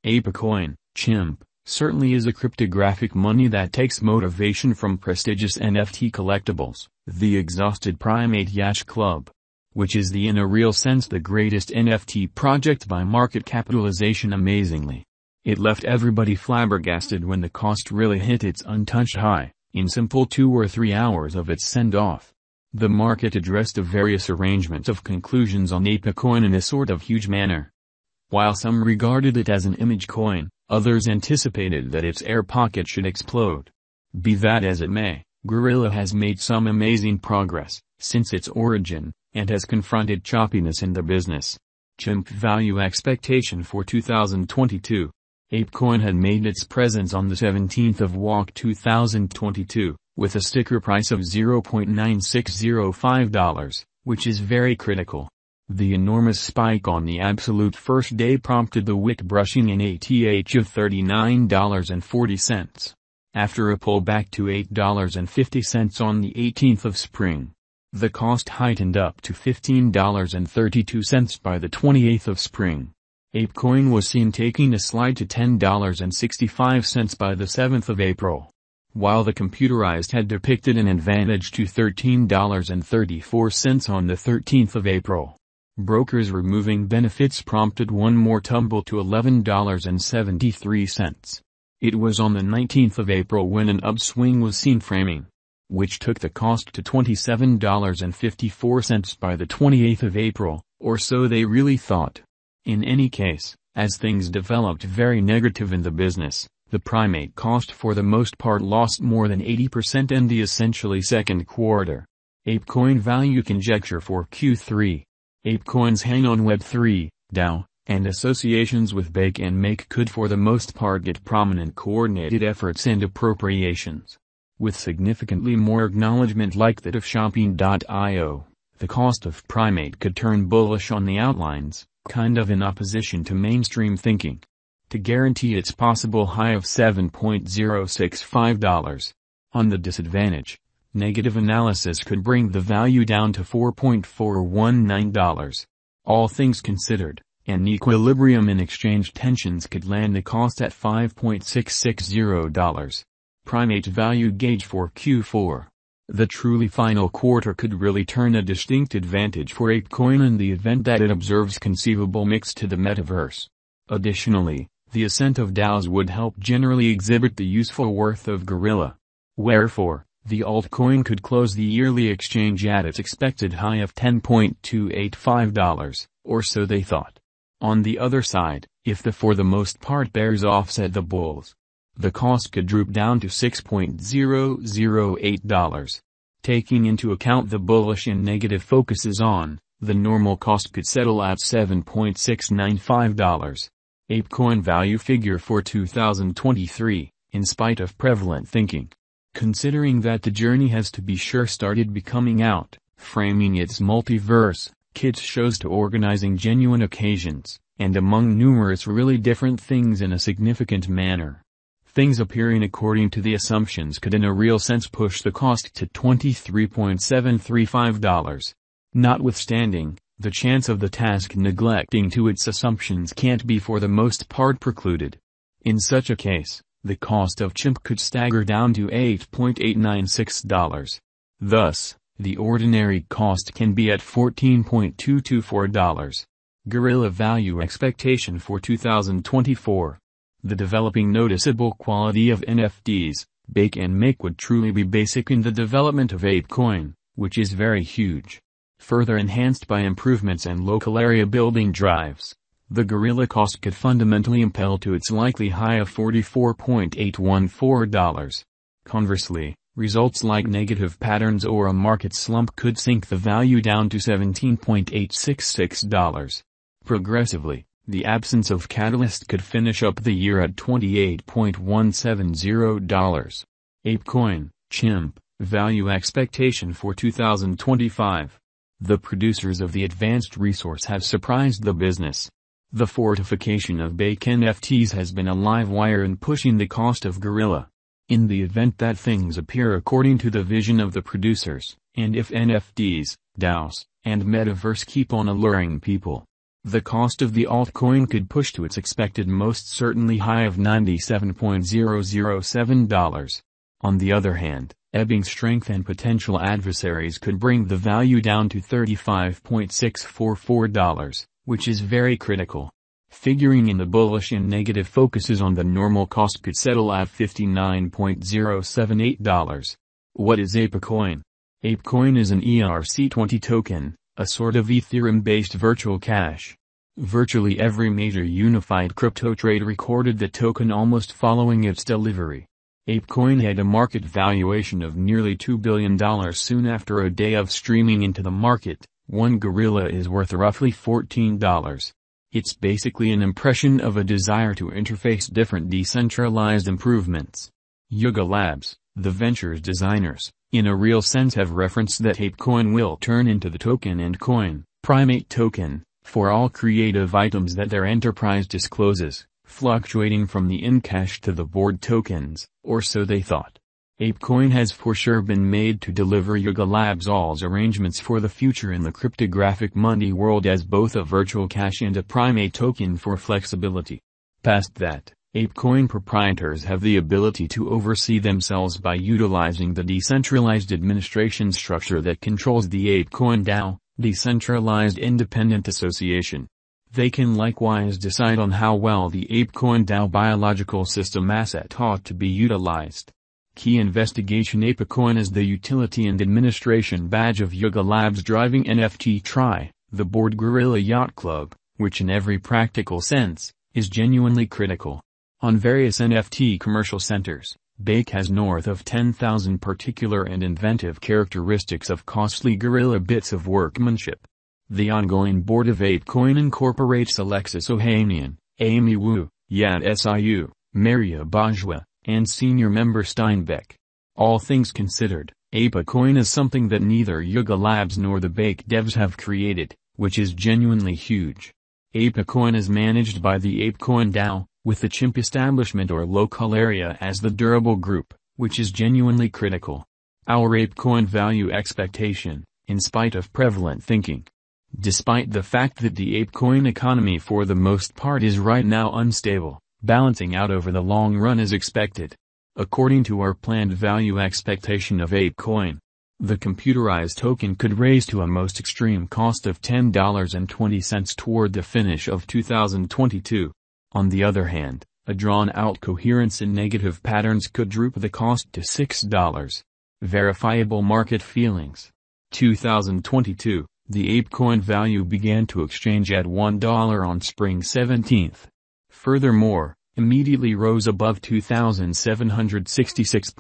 Apecoin, chimp, certainly is a cryptographic money that takes motivation from prestigious NFT collectibles, the exhausted primate yacht club, which is in a real sense the greatest NFT project by market capitalization. Amazingly, it left everybody flabbergasted when the cost really hit its untouched high, in simple 2 or 3 hours of its send-off. The market addressed a various arrangement of conclusions on Apecoin in a sort of huge manner. While some regarded it as an image coin, others anticipated that its air pocket should explode. Be that as it may, Gorilla has made some amazing progress since its origin, and has confronted choppiness in the business. Chimp value expectation for 2022. Apecoin had made its presence on the 17th of Walk 2022, with a sticker price of $0.9605, which is very critical. The enormous spike on the absolute first day prompted the wick brushing in ATH of $39.40. After a pullback to $8.50 on the 18th of spring, the cost heightened up to $15.32 by the 28th of spring. Apecoin was seen taking a slide to $10.65 by the 7th of April. While the computerized had depicted an advantage to $13.34 on the 13th of April. Brokers removing benefits prompted one more tumble to $11.73. It was on the 19th of April when an upswing was seen framing, which took the cost to $27.54 by the 28th of April, or so they really thought. In any case, as things developed very negative in the business, the primate cost for the most part lost more than 80% in the essentially second quarter. Apecoin value conjecture for Q3. Apecoin's hang on Web3, DAO, and associations with Bake and Make could for the most part get prominent coordinated efforts and appropriations. With significantly more acknowledgement like that of Shopping.io, the cost of primate could turn bullish on the outlines, kind of in opposition to mainstream thinking. To guarantee its possible high of $7.065. On the disadvantage, negative analysis could bring the value down to $4.419. All things considered, an equilibrium in exchange tensions could land the cost at $5.660. Primate value gauge for Q4. The truly final quarter could really turn a distinct advantage for Apecoin in the event that it observes conceivable mix to the metaverse. Additionally, the ascent of DAOs would help generally exhibit the useful worth of Gorilla. Wherefore, the altcoin could close the yearly exchange at its expected high of $10.285, or so they thought. On the other side, if the for the most part bears offset the bulls, the cost could droop down to $6.008. Taking into account the bullish and negative focuses on, the normal cost could settle at $7.695. Apecoin value figure for 2023, in spite of prevalent thinking. Considering that the journey has to be sure started becoming out, framing its multiverse, kids shows to organizing genuine occasions, and among numerous really different things in a significant manner. Things appearing according to the assumptions could in a real sense push the cost to $23.735. Notwithstanding, the chance of the task neglecting to its assumptions can't be for the most part precluded. In such a case, the cost of chimp could stagger down to $8.896. Thus, the ordinary cost can be at $14.224. Gorilla value expectation for 2024. The developing noticeable quality of NFTs, Bake and Make would truly be basic in the development of Apecoin, which is very huge. Further enhanced by improvements and local area building drives, the Gorilla cost could fundamentally impel to its likely high of $44.814. Conversely, results like negative patterns or a market slump could sink the value down to $17.866. Progressively, the absence of catalyst could finish up the year at $28.170. Apecoin, chimp, value expectation for 2025. The producers of the advanced resource have surprised the business. The fortification of Bake NFTs has been a live wire in pushing the cost of Gorilla. In the event that things appear according to the vision of the producers, and if NFTs, DAOs, and Metaverse keep on alluring people, The cost of the altcoin could push to its expected most certainly high of $97.007. On the other hand, ebbing strength and potential adversaries could bring the value down to $35.644, which is very critical. Figuring in the bullish and negative focuses on the normal cost could settle at $59.078. What is Apecoin? Apecoin is an ERC20 token, a sort of Ethereum-based virtual cash. Virtually every major unified crypto trade recorded the token almost following its delivery. Apecoin had a market valuation of nearly $2 billion soon after a day of streaming into the market. One gorilla is worth roughly $14. It's basically an impression of a desire to interface different decentralized improvements. Yuga Labs, the venture's designers, in a real sense have referenced that Apecoin will turn into the token and coin, primate token, for all creative items that their enterprise discloses, fluctuating from the in-cash to the board tokens, or so they thought. Apecoin has for sure been made to deliver Yuga Labs' all's arrangements for the future in the cryptographic money world as both a virtual cash and a primate token for flexibility. Past that, Apecoin proprietors have the ability to oversee themselves by utilizing the decentralized administration structure that controls the Apecoin DAO, Decentralized Independent Association. They can likewise decide on how well the Apecoin DAO biological system asset ought to be utilized. Key investigation: Apecoin is the utility and administration badge of Yuga Labs driving NFT Tri, the board Gorilla Yacht Club, which in every practical sense, is genuinely critical. On various NFT commercial centers, Bake has north of 10,000 particular and inventive characteristics of costly gorilla bits of workmanship. The ongoing board of Apecoin incorporates Alexis Ohanian, Amy Wu, Yad Siu, Maria Bajwa, and senior member Steinbeck. All things considered, Apecoin is something that neither Yuga Labs nor the Bake devs have created, which is genuinely huge. Apecoin is managed by the Apecoin DAO, with the chimp establishment or local area as the durable group, which is genuinely critical. Our Apecoin value expectation, in spite of prevalent thinking. Despite the fact that the Apecoin economy for the most part is right now unstable, balancing out over the long run is expected. According to our planned value expectation of Apecoin, the computerized token could raise to a most extreme cost of $10.20 toward the finish of 2022. On the other hand, a drawn-out coherence in negative patterns could droop the cost to $6. Verifiable market feelings. 2022, the Apecoin value began to exchange at $1 on spring 17. Furthermore, immediately rose above 2,766.